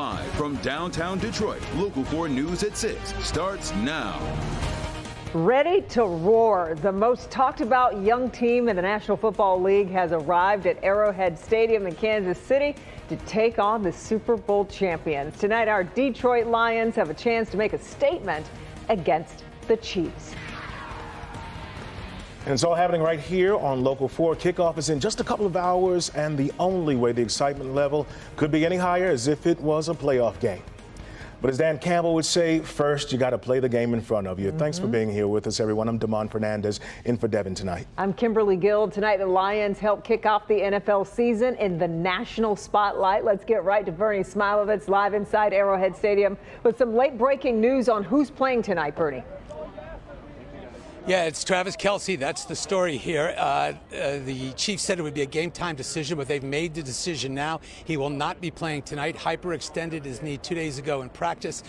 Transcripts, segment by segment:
Live from downtown Detroit, Local 4 News at 6 starts now. Ready to roar. The most talked about young team in the National Football League has arrived at Arrowhead Stadium in Kansas City to take on the Super Bowl champions. Tonight, our Detroit Lions have a chance to make a statement against the Chiefs. And it's all happening right here on Local 4. Kickoff is in just a couple of hours, and the only way the excitement level could be any higher is if it was a playoff game. But as Dan Campbell would say, first, you got to play the game in front of you. Thanks for being here with us, everyone. I'm Damon Fernandez in for Devin tonight. I'm Kimberly Guild. Tonight, the Lions help kick off the NFL season in the national spotlight. Let's get right to Bernie Smilovitz live inside Arrowhead Stadium with some late breaking news on who's playing tonight, Bernie. Yeah, it's Travis Kelce. That's the story here. The Chiefs said it would be a game-time decision, but they've made the decision now. He will not be playing tonight. Hyperextended his knee 2 days ago in practice,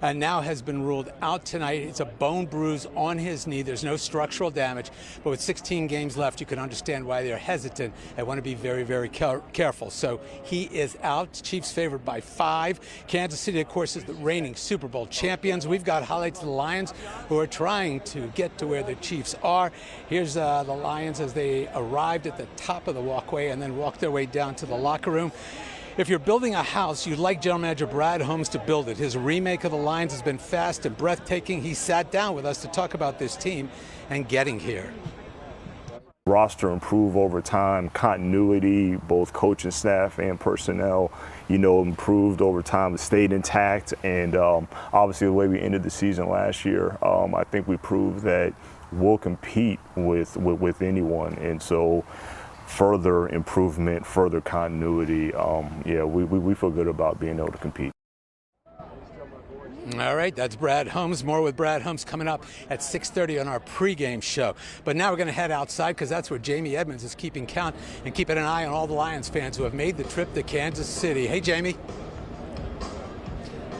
and now has been ruled out tonight. It's a bone bruise on his knee. There's no structural damage, but with 16 games left, you can understand why they're hesitant and want to be very, very careful. So he is out. Chiefs favored by 5. Kansas City, of course, is the reigning Super Bowl champions. We've got highlights of the Lions who are trying to get to where the Chiefs are. Here's the Lions as they arrived at the top of the walkway and then walked their way down to the locker room. If you're building a house, you'd like General Manager Brad Holmes to build it. His remake of the Lions has been fast and breathtaking. He sat down with us to talk about this team and getting here. Roster improve over time, continuity, both coaching staff and personnel, improved over time, stayed intact, and obviously the way we ended the season last year, I think we proved that we'll compete with anyone, and so further improvement, further continuity, we feel good about being able to compete. All right, that's Brad Holmes. More with Brad Holmes coming up at 6:30 on our pregame show. But now we're going to head outside because that's where Jamie Edmonds is keeping count and keeping an eye on all the Lions fans who have made the trip to Kansas City. Hey, Jamie.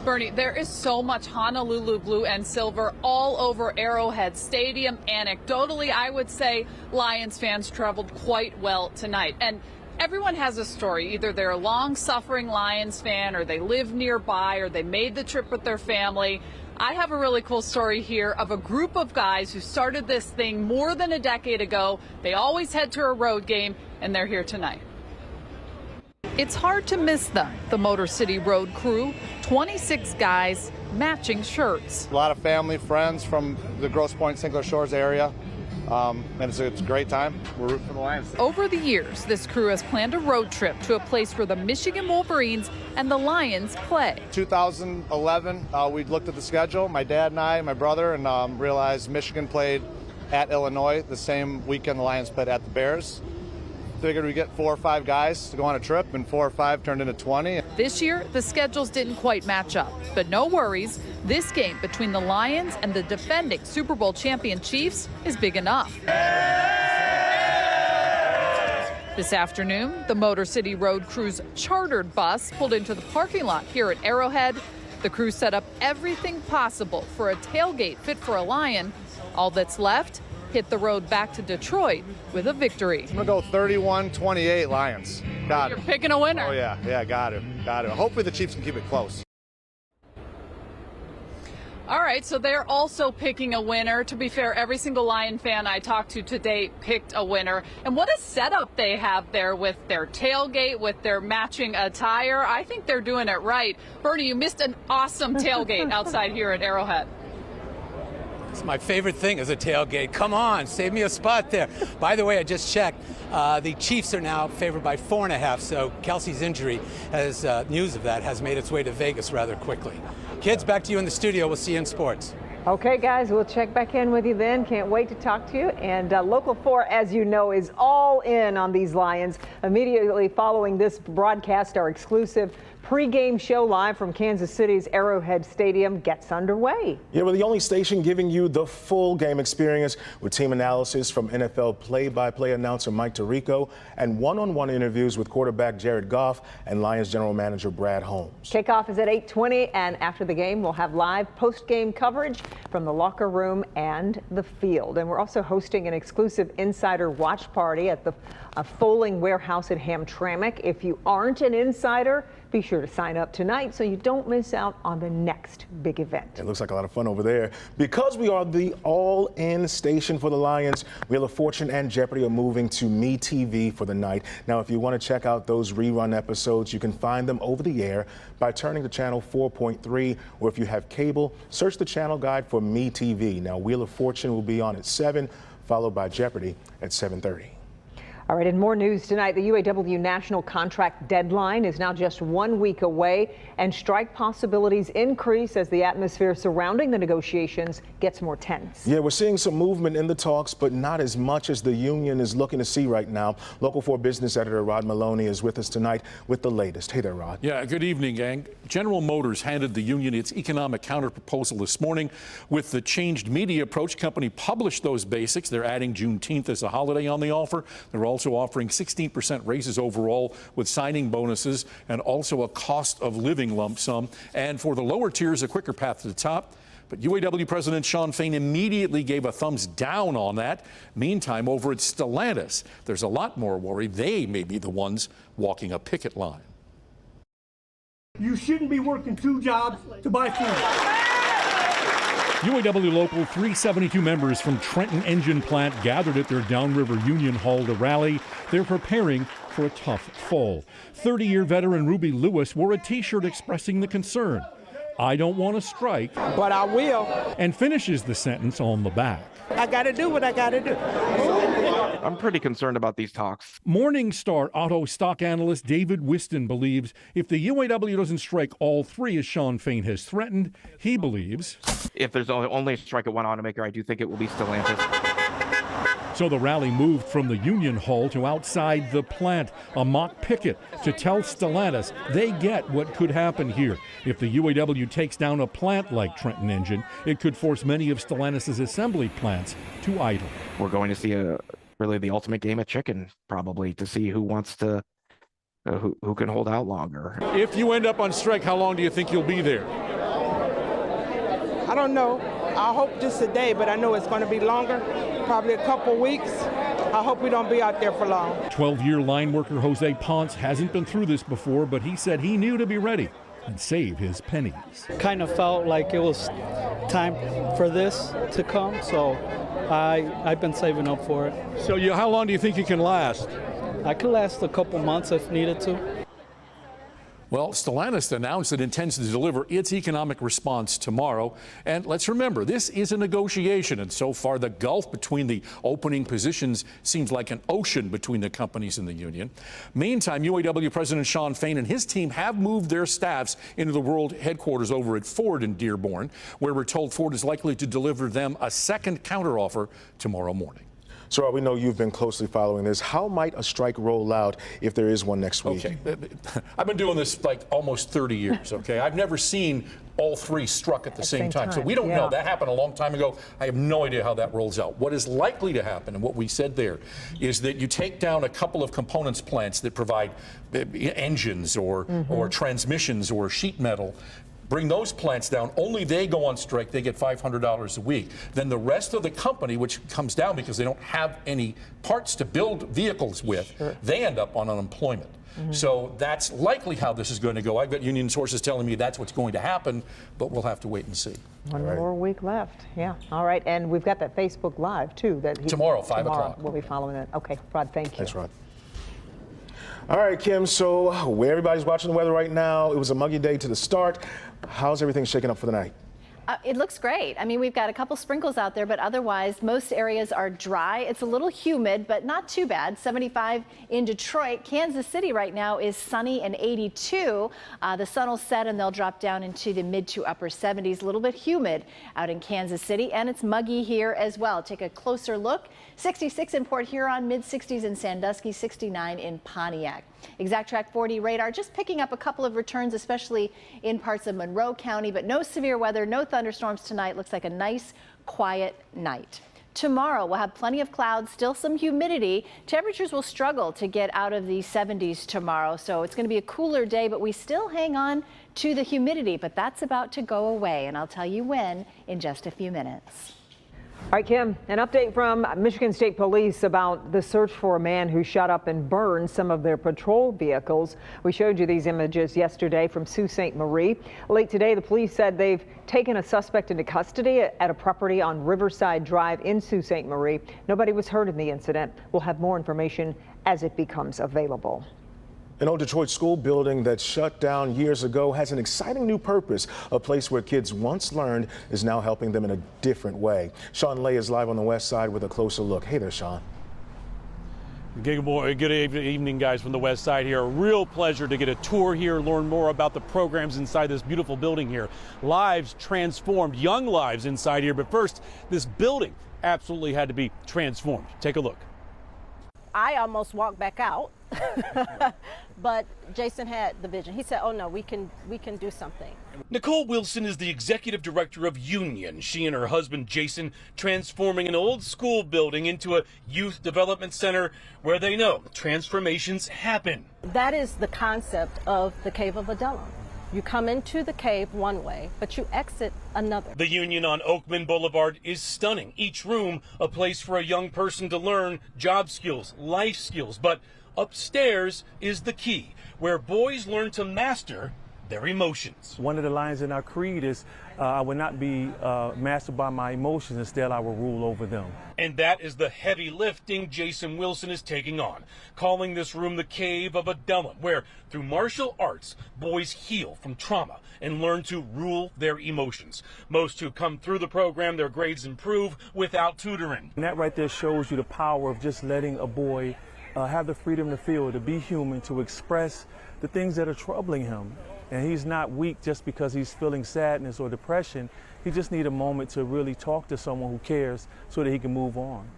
Bernie, there is so much Honolulu blue and silver all over Arrowhead Stadium. Anecdotally, I would say Lions fans traveled quite well tonight. And everyone has a story. Either they're a long-suffering Lions fan, or they live nearby, or they made the trip with their family. I have a really cool story here of a group of guys who started this thing more than a decade ago. They always head to a road game, and they're here tonight. It's hard to miss them, the Motor City Road crew, 26 guys, matching shirts. A lot of family, friends from the Grosse Pointe, St. Clair Shores area. And it's a great time. We're rooting for the Lions. Over the years, this crew has planned a road trip to a place where the Michigan Wolverines and the Lions play. 2011, we looked at the schedule, my dad and I, my brother, and realized Michigan played at Illinois the same weekend the Lions played at the Bears. Figured we'd get 4 or 5 guys to go on a trip, and 4 or 5 turned into 20. This year, the schedules didn't quite match up, but no worries. This game between the Lions and the defending Super Bowl champion Chiefs is big enough. This afternoon, the Motor City Road crew's chartered bus pulled into the parking lot here at Arrowhead. The crew set up everything possible for a tailgate fit for a Lion. All that's left, hit the road back to Detroit with a victory. I'm going to go 31-28 Lions. Got it. You're picking a winner. Oh, yeah, got it. Hopefully the Chiefs can keep it close. All right, so they're also picking a winner. To be fair, every single Lion fan I talked to today picked a winner. And what a setup they have there with their tailgate, with their matching attire. I think they're doing it right. Bernie, you missed an awesome tailgate outside here at Arrowhead. It's my favorite thing is a tailgate. Come on, save me a spot there. By the way, I just checked. The Chiefs are now favored by 4.5, so Kelce's injury, news of that, has made its way to Vegas rather quickly. Kids, back to you in the studio. We'll see you in sports. Okay, guys, we'll check back in with you then. Can't wait to talk to you. And Local 4, as you know, is all in on these Lions. Immediately following this broadcast, our exclusive pregame show live from Kansas City's Arrowhead Stadium gets underway. Yeah, we're the only station giving you the full game experience with team analysis from NFL play-by-play announcer Mike Tirico and one-on-one interviews with quarterback Jared Goff and Lions general manager Brad Holmes. Kickoff is at 8:20, and after the game, we'll have live post-game coverage from the locker room and the field. And we're also hosting an exclusive insider watch party at the Foaling Warehouse in Hamtramck. If you aren't an insider, be sure to sign up tonight so you don't miss out on the next big event. It looks like a lot of fun over there. Because we are the all-in station for the Lions, Wheel of Fortune and Jeopardy are moving to MeTV for the night. Now, if you want to check out those rerun episodes, you can find them over the air by turning to channel 4.3, or if you have cable, search the channel guide for MeTV. Now, Wheel of Fortune will be on at 7, followed by Jeopardy at 7:30. All right, in more news tonight, the UAW national contract deadline is now just 1 week away, and strike possibilities increase as the atmosphere surrounding the negotiations gets more tense. Yeah, we're seeing some movement in the talks, but not as much as the union is looking to see right now. Local 4 business editor Rod Maloney is with us tonight with the latest. Hey there, Rod. Yeah, good evening, gang. General Motors handed the union its economic counterproposal this morning. With the changed media approach, company published those basics. They're adding Juneteenth as a holiday on the offer. They're also offering 16% raises overall with signing bonuses and also a cost of living lump sum. And for the lower tiers, a quicker path to the top. But UAW President Shawn Fain immediately gave a thumbs down on that. Meantime, over at Stellantis, there's a lot more worry they may be the ones walking a picket line. You shouldn't be working 2 jobs to buy food. UAW Local 372 members from Trenton Engine Plant gathered at their Downriver Union Hall to rally. They're preparing for a tough fall. 30-year veteran Ruby Lewis wore a T-shirt expressing the concern. "I don't want to strike, but I will," and finishes the sentence on the back. I got to do what I got to do. I'm pretty concerned about these talks. Morningstar auto stock analyst David Whiston believes if the UAW doesn't strike all 3 as Shawn Fain has threatened, he believes if there's only a strike at one automaker, I do think it will be Stellantis. So the rally moved from the Union Hall to outside the plant, a mock picket to tell Stellantis they get what could happen here. If the UAW takes down a plant like Trenton Engine, it could force many of Stellantis' assembly plants to idle. We're going to see really the ultimate game of chicken, probably, to see who wants to, who can hold out longer. If you end up on strike, how long do you think you'll be there? I don't know. I hope just a day, but I know it's going to be longer, probably a couple weeks. I hope we don't be out there for long. 12-year line worker Jose Ponce hasn't been through this before, but he said he knew to be ready and save his pennies. Kind of felt like it was time for this to come, so I've been saving up for it. So how long do you think you can last? I could last a couple months if needed to. Well, Stellantis announced it intends to deliver its economic response tomorrow. And let's remember, this is a negotiation. And so far, the gulf between the opening positions seems like an ocean between the companies and the union. Meantime, UAW President Shawn Fain and his team have moved their staffs into the world headquarters over at Ford in Dearborn, where we're told Ford is likely to deliver them a second counteroffer tomorrow morning. So we know you've been closely following this. How might a strike roll out if there is one next week? Okay, I've been doing this like almost 30 years, okay? I've never seen all 3 struck at the same time. So we don't know. That happened a long time ago. I have no idea how that rolls out. What is likely to happen, and what we said there, is that you take down a couple of components plants that provide engines or transmissions or sheet metal. Bring those plants down. Only they go on strike. They get $500 a week. Then the rest of the company, which comes down because they don't have any parts to build vehicles with, they end up on unemployment. So that's likely how this is going to go. I've got union sources telling me that's what's going to happen, but we'll have to wait and see. One more week left. Yeah. All right. And we've got that Facebook Live, too. Tomorrow, 5 o'clock. We'll be following that. Okay. Rod, thank you. Thanks, Rod. All right, Kim, so where everybody's watching the weather right now, it was a muggy day to the start. How's everything shaking up for the night? It looks great. I mean, we've got a couple sprinkles out there, but otherwise most areas are dry. It's a little humid, but not too bad. 75 in Detroit. Kansas City right now is sunny and 82. The sun will set and they'll drop down into the mid to upper 70s. A little bit humid out in Kansas City, and it's muggy here as well. Take a closer look. 66 in Port Huron, mid 60s in Sandusky, 69 in Pontiac. Exact Track 40 radar just picking up a couple of returns, especially in parts of Monroe County, but no severe weather, no thunderstorms tonight. Looks like a nice, quiet night. tomorrow. We'll have plenty of clouds, still some humidity. Temperatures will struggle to get out of the 70s tomorrow, so it's going to be a cooler day, but we still hang on to the humidity. But that's about to go away, and I'll tell you when in just a few minutes. All right, Kim, an update from Michigan State Police about the search for a man who shot up and burned some of their patrol vehicles. We showed you these images yesterday from Sault Ste. Marie. Late today, the police said they've taken a suspect into custody at a property on Riverside Drive in Sault Ste. Marie. Nobody was hurt in the incident. We'll have more information as it becomes available. An old Detroit school building that shut down years ago has an exciting new purpose. A place where kids once learned is now helping them in a different way. Sean Lay is live on the west side with a closer look. Hey there, Sean. Good evening, guys, from the west side here. A real pleasure to get a tour here, learn more about the programs inside this beautiful building here. Lives transformed, young lives inside here. But first, this building absolutely had to be transformed. Take a look. I almost walked back out, but Jason had the vision. He said, oh no, we can do something. Nicole Wilson is the executive director of Union. She and her husband Jason transforming an old school building into a youth development center where they know transformations happen. That is the concept of the Cave of Adullam. You come into the cave one way, but you exit another. The Union on Oakman Boulevard is stunning. Each room a place for a young person to learn job skills, life skills. But upstairs is the key, where boys learn to master their emotions. One of the lines in our creed is, I will not be mastered by my emotions, instead I will rule over them. And that is the heavy lifting Jason Wilson is taking on, calling this room the Cave of Adullam, where through martial arts, boys heal from trauma and learn to rule their emotions. Most who come through the program, their grades improve without tutoring. And that right there shows you the power of just letting a boy have the freedom to feel, to be human, to express the things that are troubling him. And he's not weak just because he's feeling sadness or depression. He just needs a moment to really talk to someone who cares so that he can move on.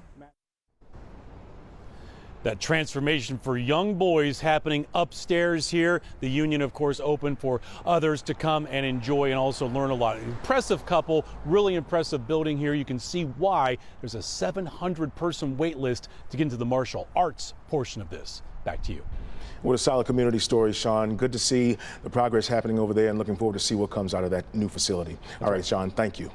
That transformation for young boys happening upstairs here. The Union, of course, open for others to come and enjoy and also learn a lot. Impressive couple, really impressive building here. You can see why there's a 700-person wait list to get into the martial arts portion of this. Back to you. What a solid community story, Sean. Good to see the progress happening over there and looking forward to see what comes out of that new facility. All right, Sean, thank you.